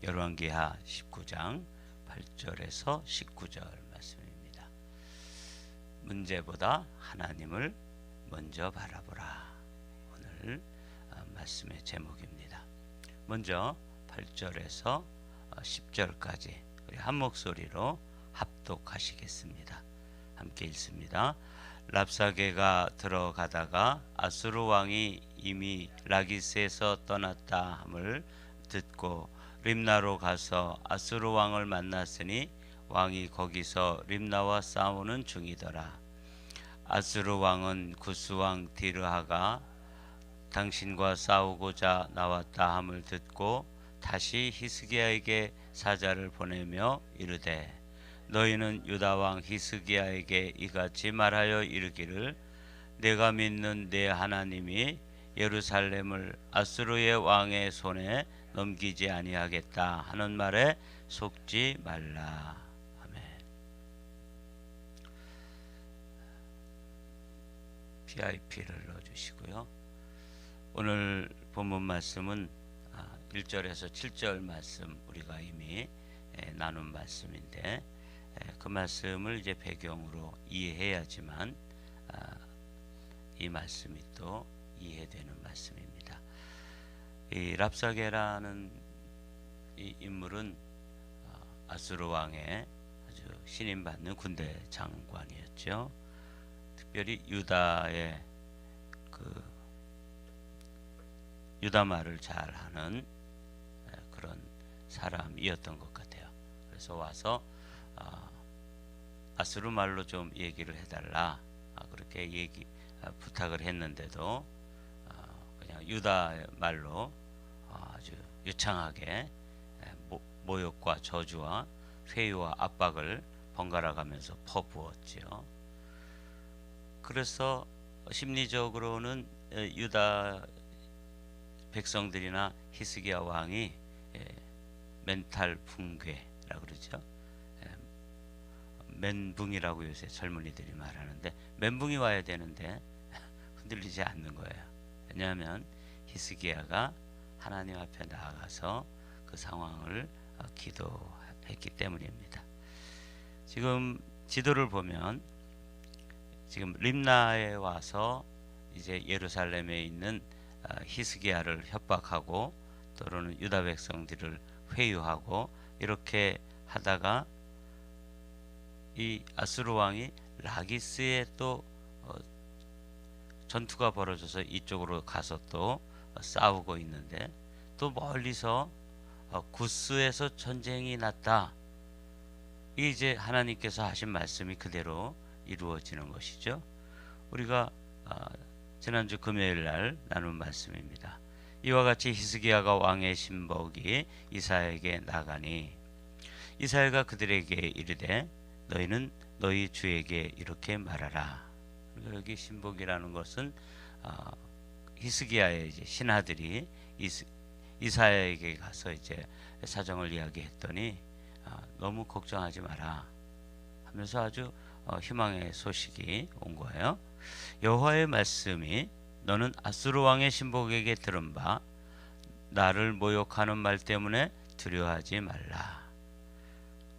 열왕기하 19장 8절에서 19절 말씀입니다. 문제보다 하나님을 먼저 바라보라. 오늘 말씀의 제목입니다. 먼저 8절에서 10절까지 우리 한 목소리로 합독하시겠습니다. 함께 읽습니다. 랍사게가 들어가다가 아수르 왕이 이미 라기스에서 떠났다 함을 듣고 림나로 가서 아수르 왕을 만났으니 왕이 거기서 림나와 싸우는 중이더라. 아수르 왕은 구스 왕 디르하가 당신과 싸우고자 나왔다 함을 듣고 다시 히스기야에게 사자를 보내며 이르되 너희는 유다 왕 히스기야에게 이같이 말하여 이르기를 내가 믿는 내 하나님이 예루살렘을 아수르의 왕의 손에 넘기지 아니하겠다 하는 말에 속지 말라. 아멘. PIP를 넣어주시고요. 오늘 본문 말씀은 1절에서 7절 말씀 우리가 이미 나눈 말씀인데 그 말씀을 이제 배경으로 이해해야지만 이 말씀이 또 이해되는 말씀입니다. 이 랍사게라는 이 인물은 아수르 왕의 아주 신임받는 군대 장관이었죠. 특별히 유다의 유다 말을 잘하는 그런 사람이었던 것 같아요. 그래서 와서 아수르 말로 좀 얘기를 해달라 그렇게 부탁을 했는데도 그냥 유다 말로 아주 유창하게 모욕과 저주와 회유와 압박을 번갈아 가면서 퍼부었지요. 그래서 심리적으로는 유다 백성들이나 히스기야 왕이 멘탈 붕괴라고 그러죠. 멘붕이라고 요새 젊은이들이 말하는데 멘붕이 와야 되는데 흔들리지 않는 거예요. 왜냐하면 히스기야가 하나님 앞에 나아가서 그 상황을 기도했기 때문입니다. 지금 지도를 보면 지금 림나에 와서 이제 예루살렘에 있는 히스기야를 협박하고 또는 유다 백성들을 회유하고 이렇게 하다가 이 아수르 왕이 라기스에 또 전투가 벌어져서 이쪽으로 가서 또 싸우고 있는데 또 멀리서 구스에서 전쟁이 났다. 이게 이제 하나님께서 하신 말씀이 그대로 이루어지는 것이죠. 우리가 지난주 금요일 날 나눈 말씀입니다. 이와 같이 히스기야가 왕의 신복이 이사야에게 나가니 이사야가 그들에게 이르되 너희는 너희 주에게 이렇게 말하라. 여기 신복이라는 것은 히스기야의 이제 신하들이 이사야에게 가서 이제 사정을 이야기했더니 너무 걱정하지 마라 하면서 아주 희망의 소식이 온 거예요. 여호와의 말씀이 너는 아수르 왕의 신복에게 들은 바 나를 모욕하는 말 때문에 두려워하지 말라.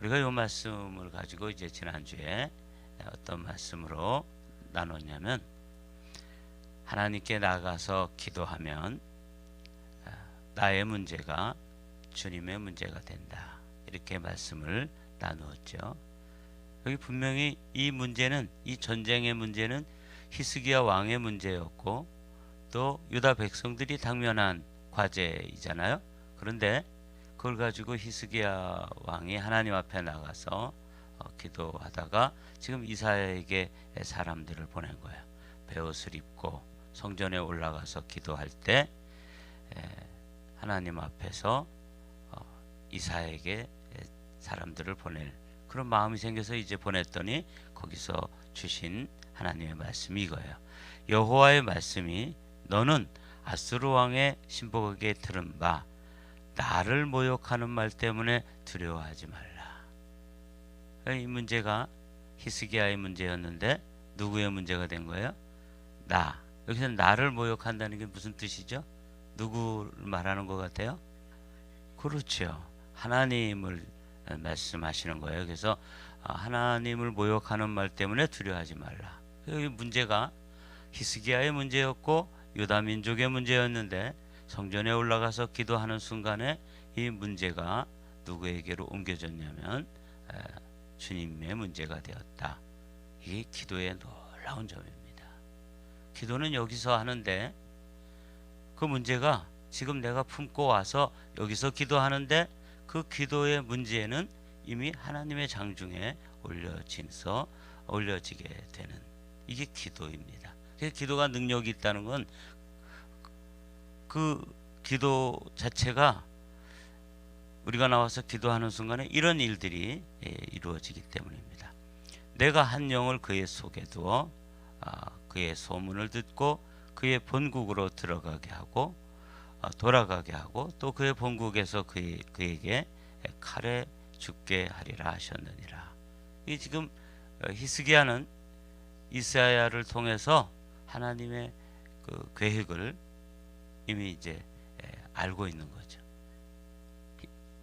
우리가 이 말씀을 가지고 이제 지난주에 어떤 말씀으로 나눴냐면 하나님께 나가서 기도하면 나의 문제가 주님의 문제가 된다. 이렇게 말씀을 나누었죠. 여기 분명히 이 문제는 이 전쟁의 문제는 히스기야 왕의 문제였고 또 유다 백성들이 당면한 과제이잖아요. 그런데 그걸 가지고 히스기야 왕이 하나님 앞에 나가서 기도하다가 지금 이사야에게 사람들을 보낸 거예요. 베옷을 입고 성전에 올라가서 기도할 때 하나님 앞에서 이사야에게 사람들을 보낼 그런 마음이 생겨서 이제 보냈더니 거기서 주신 하나님의 말씀이 이거예요. 여호와의 말씀이 너는 아수르 왕의 신복에게 들은 바 나를 모욕하는 말 때문에 두려워하지 말라. 이 문제가 히스기야의 문제였는데 누구의 문제가 된 거예요? 나. 여기서 나를 모욕한다는 게 무슨 뜻이죠? 누구를 말하는 것 같아요? 그렇죠. 하나님을 말씀하시는 거예요. 그래서 하나님을 모욕하는 말 때문에 두려워하지 말라. 이 문제가 히스기야의 문제였고 유다 민족의 문제였는데 성전에 올라가서 기도하는 순간에 이 문제가 누구에게로 옮겨졌냐면 주님의 문제가 되었다. 이게 기도의 놀라운 점입니다. 기도는 여기서 하는데 그 문제가 지금 내가 품고 와서 여기서 기도하는데 그 기도의 문제는 이미 하나님의 장중에 올려지게 되는 이게 기도입니다. 그래서 기도가 능력이 있다는 건 그 기도 자체가 우리가 나와서 기도하는 순간에 이런 일들이 이루어지기 때문입니다. 내가 한 영을 그의 속에 두어 그의 소문을 듣고 그의 본국으로 들어가게 하고 돌아가게 하고 또 그의 본국에서 그에게 칼에 죽게 하리라 하셨느니라. 이 지금 히스기야는 이사야를 통해서 하나님의 그 계획을 이미 이제 알고 있는 거죠.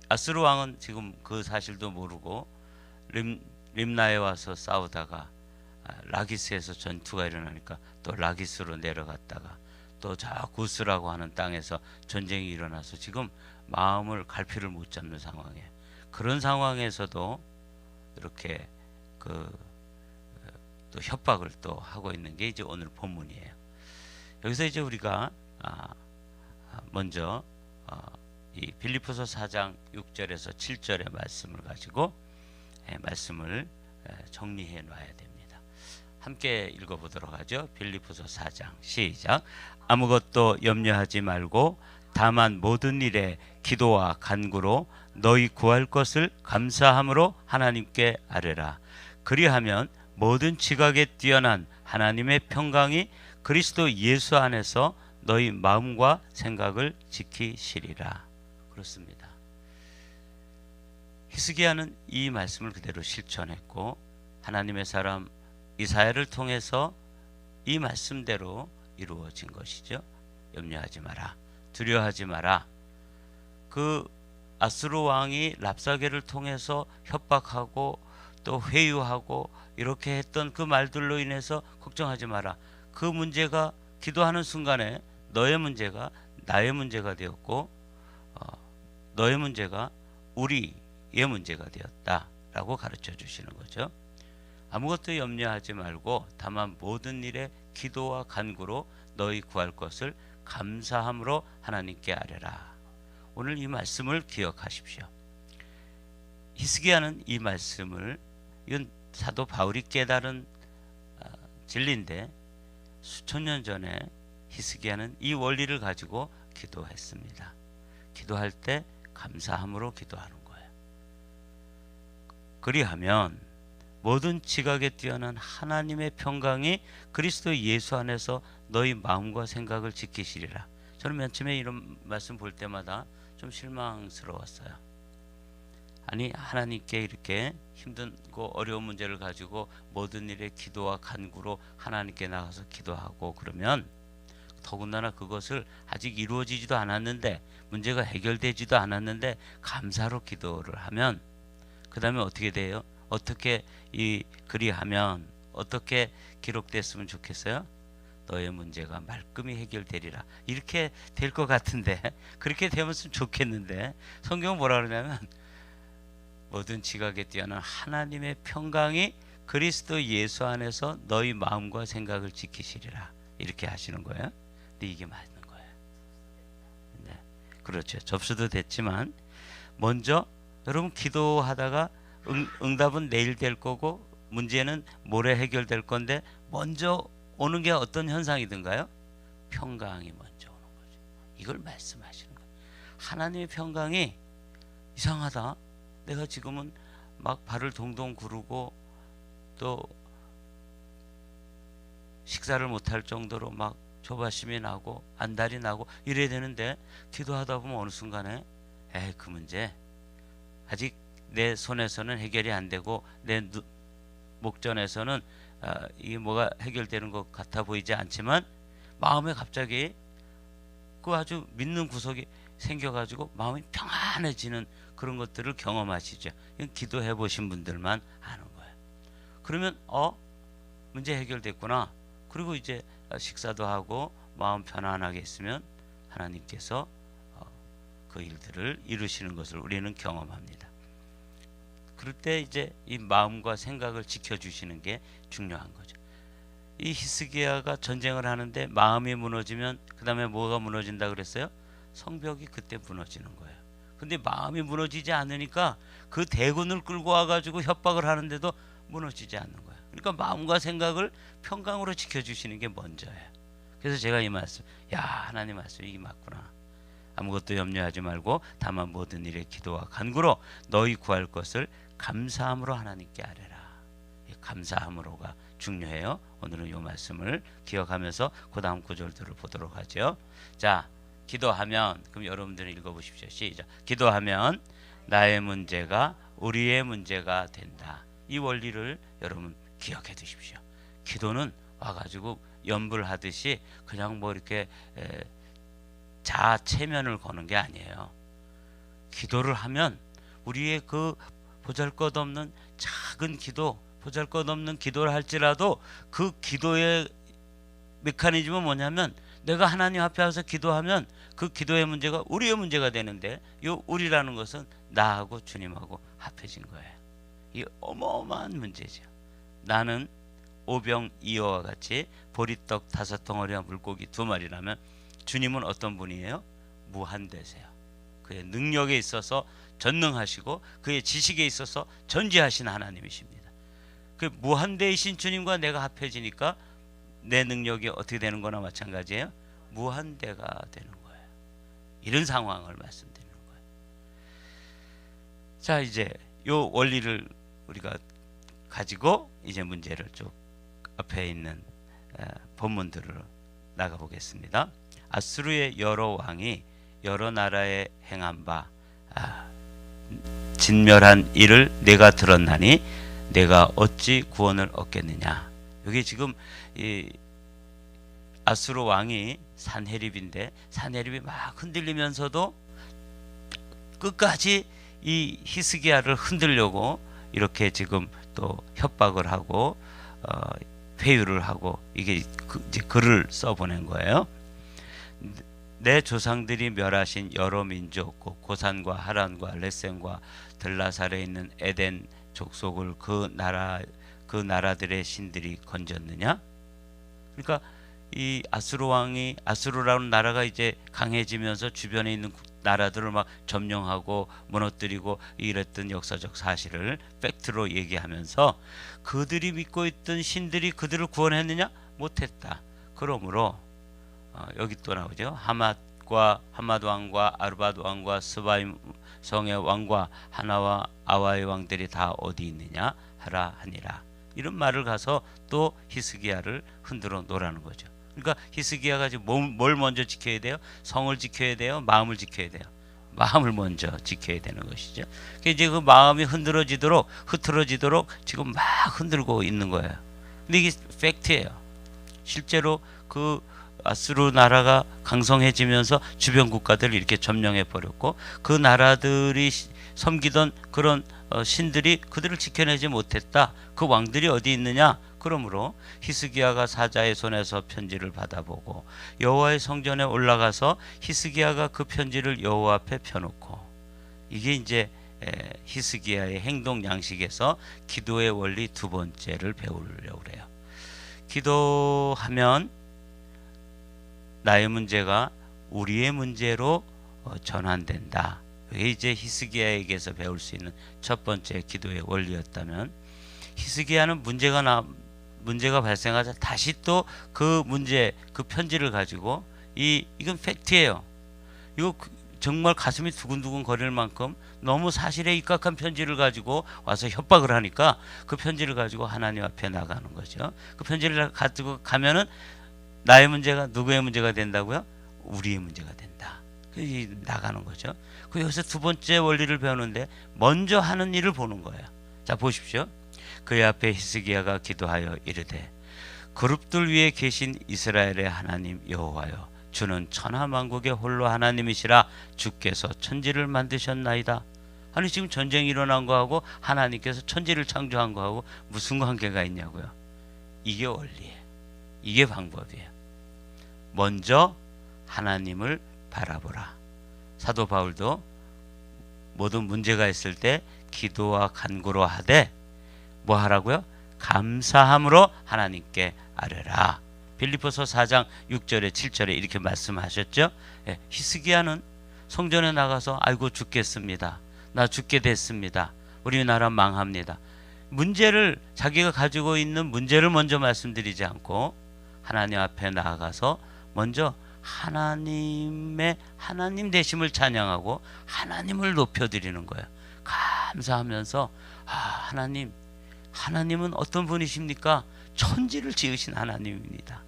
아스루 왕은 지금 그 사실도 모르고 림나에 와서 싸우다가 라기스에서 전투가 일어나니까 또 라기스로 내려갔다가 또 저 구스라고 하는 땅에서 전쟁이 일어나서 지금 마음을 갈피를 못 잡는 상황이에요. 그런 상황에서도 이렇게 또 협박을 또 하고 있는 게 이제 오늘 본문이에요. 여기서 이제 우리가 먼저 이 빌립보서 4장 6절에서 7절의 말씀을 가지고 말씀을 정리해 놔야 됩니다. 함께 읽어보도록 하죠. 빌립보서 4장 시작. 아무것도 염려하지 말고 다만 모든 일에 기도와 간구로 너희 구할 것을 감사함으로 하나님께 아뢰라. 그리하면 모든 지각에 뛰어난 하나님의 평강이 그리스도 예수 안에서 너희 마음과 생각을 지키시리라. 그렇습니다. 히스기야는 이 말씀을 그대로 실천했고 하나님의 사람 이사야를 통해서 이 말씀대로 이루어진 것이죠. 염려하지 마라. 두려워하지 마라. 그 아스루 왕이 랍사게를 통해서 협박하고 또 회유하고 이렇게 했던 그 말들로 인해서 걱정하지 마라. 그 문제가 기도하는 순간에 너의 문제가 나의 문제가 되었고 너의 문제가 우리의 문제가 되었다라고 가르쳐 주시는 거죠. 아무것도 염려하지 말고 다만 모든 일에 기도와 간구로 너희 구할 것을 감사함으로 하나님께 아뢰라. 오늘 이 말씀을 기억하십시오. 히스기야는 이 말씀을 이건 사도 바울이 깨달은 진리인데 수천 년 전에 히스기야는 이 원리를 가지고 기도했습니다. 기도할 때 감사함으로 기도하는 거예요. 그리하면 모든 지각에 뛰어난 하나님의 평강이 그리스도 예수 안에서 너희 마음과 생각을 지키시리라. 저는 맨 처음에 이런 말씀 볼 때마다 좀 실망스러웠어요. 아니 하나님께 이렇게 힘든고 어려운 문제를 가지고 모든 일에 기도와 간구로 하나님께 나가서 기도하고 그러면 더군다나 그것을 아직 이루어지지도 않았는데 문제가 해결되지도 않았는데 감사로 기도를 하면 그 다음에 어떻게 돼요? 어떻게 그리하면 어떻게 기록됐으면 좋겠어요? 너의 문제가 말끔히 해결되리라. 이렇게 될 것 같은데 그렇게 되면 좋겠는데 성경은 뭐라 그러냐면 모든 지각에 뛰어난 하나님의 평강이 그리스도 예수 안에서 너희 마음과 생각을 지키시리라. 이렇게 하시는 거예요. 근데 이게 맞는 거예요. 네, 그렇죠. 접수도 됐지만 먼저 여러분 기도하다가 응답은 내일 될 거고 문제는 모레 해결될 건데 먼저 오는 게 어떤 현상이든가요? 평강이 먼저 오는 거죠. 이걸 말씀하시는 거예요. 하나님의 평강이 이상하다. 내가 지금은 막 발을 동동 구르고 또 식사를 못할 정도로 막 조바심이 나고 안달이 나고 이래야 되는데 기도하다 보면 어느 순간에 그 문제 아직 내 손에서는 해결이 안 되고 내 목전에서는 이게 뭐가 해결되는 것 같아 보이지 않지만 마음에 갑자기 그 아주 믿는 구석이 생겨가지고 마음이 평안해지는 그런 것들을 경험하시죠. 이건 기도해 보신 분들만 아는 거예요. 그러면 문제 해결됐구나. 그리고 이제 식사도 하고 마음 편안하게 있으면 하나님께서 그 일들을 이루시는 것을 우리는 경험합니다. 그럴 때 이제 이 마음과 생각을 지켜주시는 게 중요한 거죠. 이 히스기야가 전쟁을 하는데 마음이 무너지면 그 다음에 뭐가 무너진다 그랬어요? 성벽이 그때 무너지는 거예요. 근데 마음이 무너지지 않으니까 그 대군을 끌고 와가지고 협박을 하는데도 무너지지 않는 거예요. 그러니까 마음과 생각을 평강으로 지켜주시는 게 먼저예요. 그래서 제가 이 말씀, 하나님 말씀이 이게 맞구나. 아무것도 염려하지 말고 다만 모든 일에 기도와 간구로 너희 구할 것을 감사함으로 하나님께 아뢰라. 감사함으로가 중요해요. 오늘은 이 말씀을 기억하면서 그 다음 구절들을 보도록 하죠. 자, 기도하면, 그럼 여러분들은 읽어보십시오. 시작. 기도하면 나의 문제가 우리의 문제가 된다. 이 원리를 여러분 기억해 두십시오. 기도는 와가지고 연불하듯이 그냥 뭐 이렇게 자체면을 거는 게 아니에요. 기도를 하면 우리의 그 보잘것없는 작은 기도, 보잘것없는 기도를 할지라도 그 기도의 메커니즘은 뭐냐면 내가 하나님 앞에 와서 기도하면 그 기도의 문제가 우리의 문제가 되는데 이 우리라는 것은 나하고 주님하고 합해진 거예요. 이 어마어마한 문제죠. 나는 오병이어와 같이 보리떡 5덩어리와 물고기 2마리라면 주님은 어떤 분이에요? 무한대세요. 그의 능력에 있어서 전능하시고 그의 지식에 있어서 전지하신 하나님이십니다. 그 무한대이신 주님과 내가 합해지니까 내 능력이 어떻게 되는 거나 마찬가지예요. 무한대가 되는 거예요. 이런 상황을 말씀드리는 거예요. 자, 이제 요 원리를 우리가 가지고 이제 문제를 쭉 앞에 있는 본문들을 나가보겠습니다. 아수르의 여러 왕이 여러 나라에 행한 바 진멸한 일을 내가 들었나니 내가 어찌 구원을 얻겠느냐. 여기 지금 이 아수르 왕이 산헤립인데 산헤립이 막 흔들리면서도 끝까지 이 히스기야를 흔들려고 이렇게 지금 또 협박을 하고 회유를 하고 이게 이제 글을 써보낸 거예요. 내 조상들이 멸하신 여러 민족 고산과 하란과 레센과 들라살에 있는 에덴 족속을 그 나라들의 신들이 건졌느냐? 그러니까 이 아수르 왕이 아수르라는 나라가 이제 강해지면서 주변에 있는 나라들을 막 점령하고 무너뜨리고 이랬던 역사적 사실을 팩트로 얘기하면서 그들이 믿고 있던 신들이 그들을 구원했느냐? 못했다. 그러므로 여기 또 나오죠. 하맛 왕과 아르밧 왕과 스바임 성의 왕과 하나와 아와의 왕들이 다 어디 있느냐 하라 하니라. 이런 말을 가서 또 히스기야를 흔들어 놓으라는 거죠. 그러니까 히스기야가 지금 뭘 먼저 지켜야 돼요? 성을 지켜야 돼요? 마음을 지켜야 돼요? 마음을 먼저 지켜야 되는 것이죠. 이제 그 마음이 흐트러지도록 지금 막 흔들고 있는 거예요. 근데 이게 팩트예요. 실제로 그 아수르 나라가 강성해지면서 주변 국가들을 이렇게 점령해 버렸고 그 나라들이 섬기던 그런 신들이 그들을 지켜내지 못했다. 그 왕들이 어디 있느냐? 그러므로 히스기야가 사자의 손에서 편지를 받아보고 여호와의 성전에 올라가서 히스기야가 그 편지를 여호와 앞에 펴놓고, 이게 이제 히스기야의 행동 양식에서 기도의 원리 두 번째를 배우려고 그래요. 기도하면 나의 문제가 우리의 문제로 전환된다. 이게 이제 히스기야에게서 배울 수 있는 첫 번째 기도의 원리였다면, 히스기야는 문제가 발생하자 다시 또 그 문제, 그 편지를 가지고 이건 팩트예요. 이거 정말 가슴이 두근두근 거릴 만큼 너무 사실에 입각한 편지를 가지고 와서 협박을 하니까 그 편지를 가지고 하나님 앞에 나가는 거죠. 그 편지를 가지고 가면은 나의 문제가 누구의 문제가 된다고요? 우리의 문제가 된다. 나가는 거죠. 여기서 두 번째 원리를 배우는데 먼저 하는 일을 보는 거예요. 자, 보십시오. 그의 앞에 히스기야가 기도하여 이르되, 그룹들 위에 계신 이스라엘의 하나님 여호와여, 주는 천하만국의 홀로 하나님이시라. 주께서 천지를 만드셨나이다. 아니 지금 전쟁이 일어난 거하고 하나님께서 천지를 창조한 거하고 무슨 관계가 있냐고요. 이게 원리예요. 이게 방법이에요. 먼저 하나님을 바라보라. 사도 바울도 모든 문제가 있을 때 기도와 간구로 하되 뭐 하라고요? 감사함으로 하나님께 아뢰라. 빌립보서 4장 6절에 7절에 이렇게 말씀하셨죠. 예, 히스기야는 성전에 나가서 아이고 죽겠습니다. 나 죽게 됐습니다. 우리나라 망합니다. 문제를 자기가 가지고 있는 문제를 먼저 말씀드리지 않고 하나님 앞에 나아가서 먼저 하나님 되심을 찬양하고 하나님을 높여드리는 거예요. 감사하면서 하나님은 어떤 분이십니까? 천지를 지으신 하나님입니다.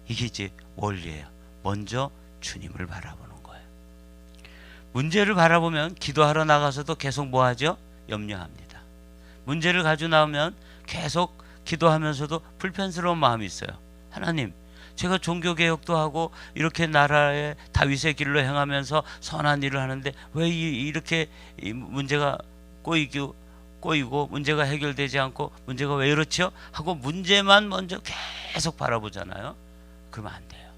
이게 이제 원리예요. 먼저 주님을 바라보는 거예요. 문제를 바라보면 기도하러 나가서도 계속 뭐 하죠? 염려합니다. 문제를 가지고 나오면 계속 기도하면서도 불편스러운 마음이 있어요. 하나님, 제가 종교개혁도 하고 이렇게 나라의 다윗의 길로 행하면서 선한 일을 하는데 왜 이렇게 문제가 꼬이고 문제가 해결되지 않고 문제가 왜 이렇죠? 하고 문제만 먼저 계속 바라보잖아요. 그러면 안 돼요.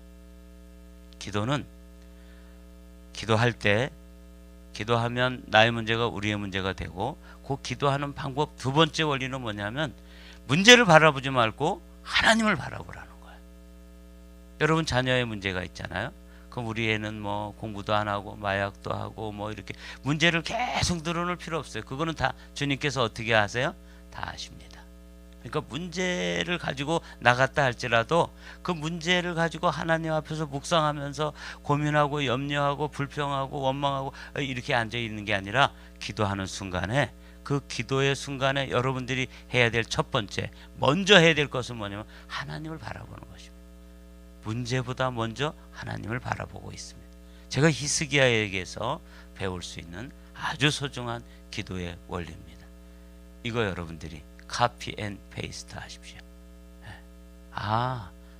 기도는 기도할 때 기도하면 나의 문제가 우리의 문제가 되고 그 기도하는 방법 두 번째 원리는 뭐냐면 문제를 바라보지 말고 하나님을 바라보라는 거예요. 여러분 자녀의 문제가 있잖아요. 그럼 우리 애는 뭐 공부도 안 하고 마약도 하고 뭐 이렇게 문제를 계속 늘어놓을 필요 없어요. 그거는 다 주님께서 어떻게 하세요? 다 아십니다. 그러니까 문제를 가지고 나갔다 할지라도 그 문제를 가지고 하나님 앞에서 묵상하면서 고민하고 염려하고 불평하고 원망하고 이렇게 앉아 있는 게 아니라 기도하는 순간에 그 기도의 순간에 여러분들이 해야 될 첫 번째 먼저 해야 될 것은 뭐냐면 하나님을 바라보는 것입니다. 문제보다 먼저 하나님을 바라보고 있습니다. 제가 히스기야에게서 배울 수 있는 아주 소중한 기도의 원리입니다. 이거 여러분들이 카피 앤 페이스트 하십시오.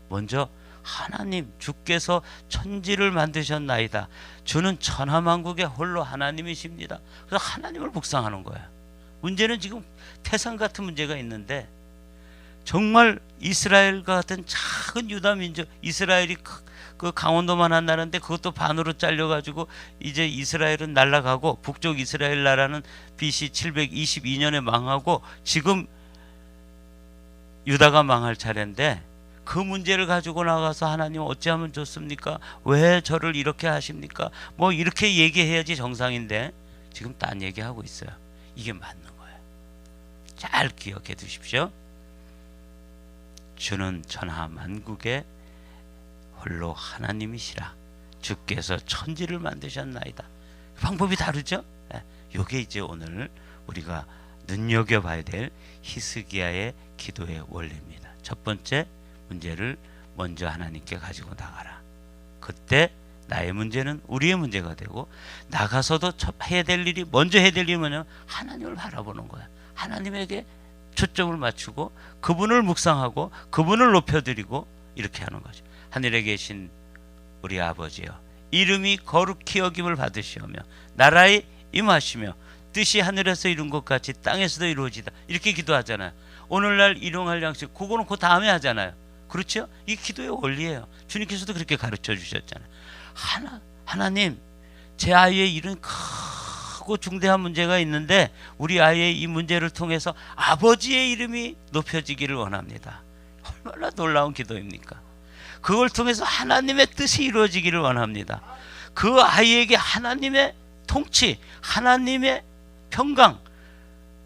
먼저 하나님 주께서 천지를 만드셨나이다. 주는 천하만국의 홀로 하나님이십니다. 그래서 하나님을 묵상하는 거야. 문제는 지금 태산 같은 문제가 있는데 정말 이스라엘과 같은 작은 유다 민족 이스라엘이 그 강원도만 한다는데 그것도 반으로 잘려가지고 이제 이스라엘은 날아가고 북쪽 이스라엘 나라는 BC 722년에 망하고 지금 유다가 망할 차례인데 그 문제를 가지고 나가서 하나님 어찌하면 좋습니까? 왜 저를 이렇게 하십니까? 뭐 이렇게 얘기해야지 정상인데 지금 딴 얘기하고 있어요. 이게 맞는 거예요. 잘 기억해 두십시오. 주는 천하 만국의 홀로 하나님이시라. 주께서 천지를 만드셨나이다. 방법이 다르죠? 이게 이제 오늘 우리가 눈여겨봐야 될 히스기야의 기도의 원리입니다. 첫 번째, 문제를 먼저 하나님께 가지고 나가라. 그때 나의 문제는 우리의 문제가 되고 나가서도 해야 될 일이 먼저 해야 될 일이 뭐냐면 하나님을 바라보는 거야. 하나님에게 초점을 맞추고 그분을 묵상하고 그분을 높여드리고 이렇게 하는 거죠. 하늘에 계신 우리 아버지여, 이름이 거룩히 여김을 받으시오며 나라에 임하시며 뜻이 하늘에서 이룬 것 같이 땅에서도 이루어지다. 이렇게 기도하잖아요. 오늘날 일용할 양식, 그거는 그 다음에 하잖아요. 그렇죠? 이 기도의 원리예요. 주님께서도 그렇게 가르쳐 주셨잖아요. 하나님, 제 아이의 이런 크고 중대한 문제가 있는데 우리 아이의 이 문제를 통해서 아버지의 이름이 높여지기를 원합니다. 얼마나 놀라운 기도입니까? 그걸 통해서 하나님의 뜻이 이루어지기를 원합니다. 그 아이에게 하나님의 통치, 하나님의 평강,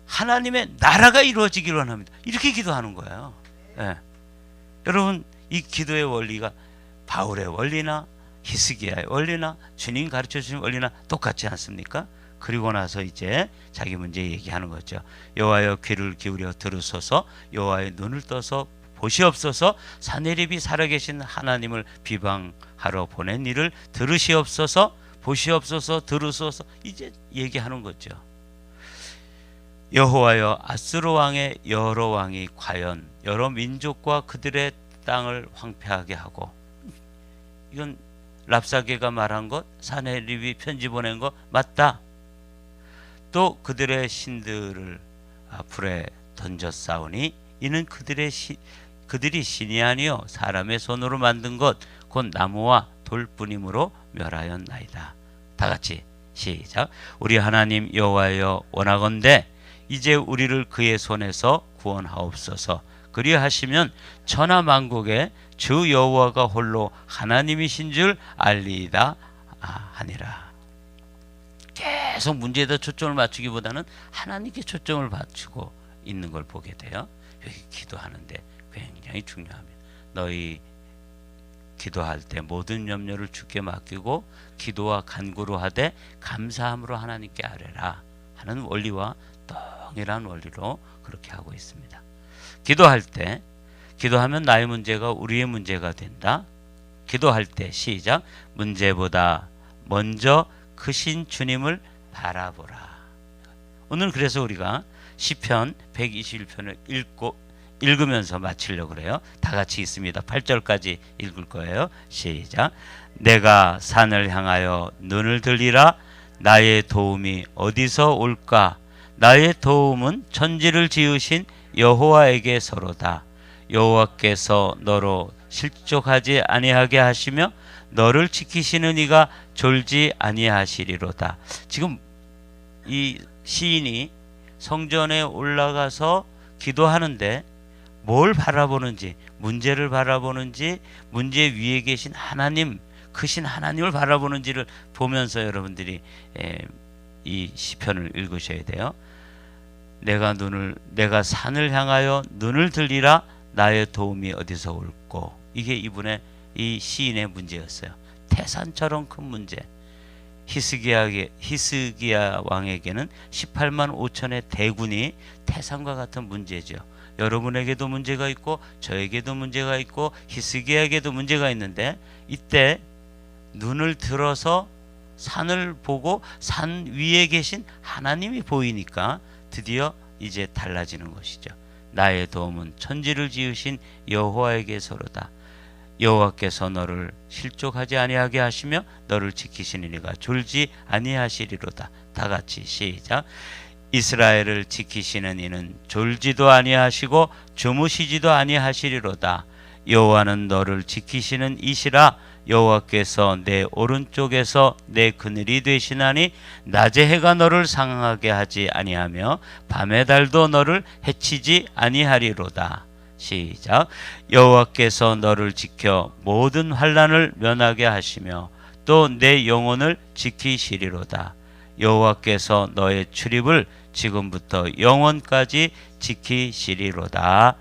하나님의 나라가 이루어지기를 원합니다. 이렇게 기도하는 거예요. 여러분, 이 기도의 원리가 바울의 원리나 히스기야의 원리나 주님 가르쳐 주신 원리나 똑같지 않습니까? 그리고 나서 이제 자기 문제 얘기하는 거죠. 여호와여 귀를 기울여 들으소서, 여호와의 눈을 떠서 보시옵소서, 사내립이 살아계신 하나님을 비방하러 보낸 이를 들으시옵소서, 보시옵소서, 들으소서. 이제 얘기하는 거죠. 여호와여, 아스로 왕의 여러 왕이 과연 여러 민족과 그들의 땅을 황폐하게 하고, 이건 랍사게가 말한 것, 사내립이 편지 보낸 것 맞다. 또 그들의 신들을 불에 던져 싸우니 이는 그들이 신이 아니요 사람의 손으로 만든 것 곧 나무와 돌뿐이므로 멸하였나이다. 다 같이 시작. 우리 하나님 여호와여 원하건대 이제 우리를 그의 손에서 구원하옵소서. 그리하시면 천하 만국에 주 여호와가 홀로 하나님이신 줄 알리이다 하니라. 계속 문제에다 초점을 맞추기보다는 하나님께 초점을 맞추고 있는 걸 보게 돼요. 여기 기도하는데 굉장히 중요합니다. 너희 기도할 때 모든 염려를 주께 맡기고 기도와 간구로 하되 감사함으로 하나님께 아뢰라 하는 원리와 동일한 원리로 그렇게 하고 있습니다. 기도할 때 기도하면 나의 문제가 우리의 문제가 된다. 기도할 때 시작. 문제보다 먼저 크신 주님을 바라보라. 오늘 그래서 우리가 시편 121편을 읽으면서 마치려고 그래요. 다 같이 있습니다. 8절까지 읽을 거예요. 시작. 내가 산을 향하여 눈을 들리라. 나의 도움이 어디서 올까? 나의 도움은 천지를 지으신 여호와에게서로다. 여호와께서 너로 실족하지 아니하게 하시며 너를 지키시는 이가 졸지 아니하시리로다. 지금 이 시인이 성전에 올라가서 기도하는데 뭘 바라보는지, 문제를 바라보는지, 문제 위에 계신 하나님, 크신 하나님을 바라보는지를 보면서 여러분들이 이 시편을 읽으셔야 돼요. 내가 산을 향하여 눈을 들리라. 나의 도움이 어디서 올꼬. 이게 이분의 이 시인의 문제였어요. 태산처럼 큰 문제. 히스기야 왕에게는 18만 5천의 대군이 태산과 같은 문제죠. 여러분에게도 문제가 있고 저에게도 문제가 있고 히스기야에게도 문제가 있는데 이때 눈을 들어서 산을 보고 산 위에 계신 하나님이 보이니까 드디어 이제 달라지는 것이죠. 나의 도움은 천지를 지으신 여호와에게서로다. 여호와께서 너를 실족하지 아니하게 하시며 너를 지키시는 이가 졸지 아니하시리로다. 다 같이 시작. 이스라엘을 지키시는 이는 졸지도 아니하시고 주무시지도 아니하시리로다. 여호와는 너를 지키시는 이시라. 여호와께서 내 오른쪽에서 내 그늘이 되시나니 낮에 해가 너를 상하게 하지 아니하며 밤의 달도 너를 해치지 아니하리로다. 시작. 여호와께서 너를 지켜 모든 환난을 면하게 하시며 또 내 영혼을 지키시리로다. 여호와께서 너의 출입을 지금부터 영원까지 지키시리로다.